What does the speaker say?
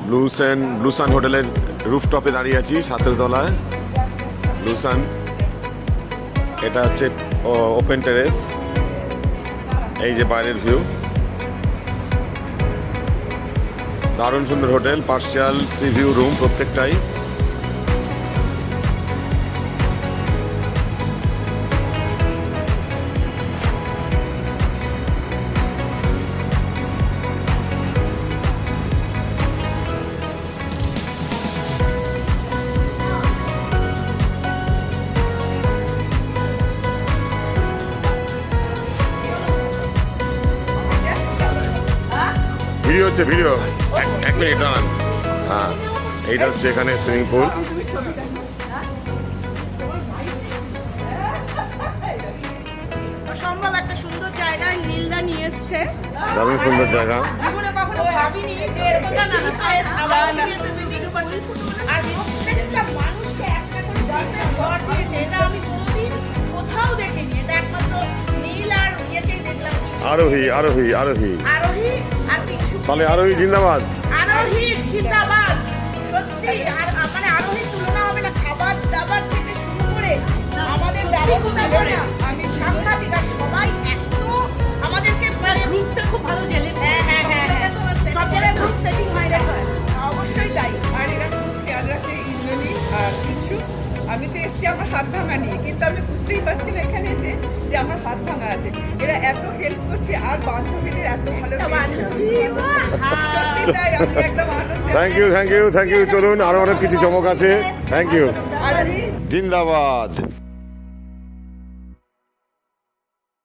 ব্লুসান হোটেলের রুফটপে দাঁড়িয়ে আছি, 17 তলায় ব্লুসান। এটা হচ্ছে ওপেন টেরেস। এই যে বাইরের ভিউ, দারুণ সুন্দর hotel, partial C view room প্রত্যেকটাই। ভিডিও হচ্ছে, ভিডিও এক মিনিট দাঁড়ান। হ্যাঁ, এইটা হচ্ছে এখানে সুইমিং পুল। অসম্ভব একটা সুন্দর জায়গায় নীলদা নিয়ে এসছে। দারুণ সুন্দর জায়গা। জীবনে কখনো ভাবিনি যে এরকমটা আর প্রত্যেকটা মানুষকে একটা করে জলের ঘর দিয়েছে। এটা আমি কোনোদিন কোথাও দেখিনি। এটা একমাত্র নীল আর ইয়েতেই দেখলাম। আরোহী আরোহী আরোহী আরোহী আর পিছু, তাহলে আরোহী জিন্দাবাদ। আরোহী জিন্দাবাদ। সত্যি আর মানে আরোহীর তুলনা হবে না। খাবার দাবার থেকে শুরু করে আমাদের ব্যবস্থা করে আমি সাংঘাতিক। আর সবাই এত আমাদেরকে মানে রুটটা খুব ভালো জেলে। হ্যাঁ হ্যাঁ হ্যাঁ হ্যাঁ, সব জায়গায় গ্রুপ সেটিং হয় দেখা। অবশ্যই তাই। আর এরা খুব খেয়াল রাখে ইন্দ্রনী আর কিছু। আমি তো এসছি আমার হাত ভাঙা নিয়ে, কিন্তু আমি বুঝতেই পারছি না এখানে যে আমার হাত ভাঙা আছে। এরা এত হেল্প করছে আর বান্ধবীদের এত ভালো সত্যি তাই আমি একদম আনন্দ। Thank you thank you thank you. চলুন, আরো অনেক কিছু চমক আছে। Thank you. আর জিন্দাবাদ।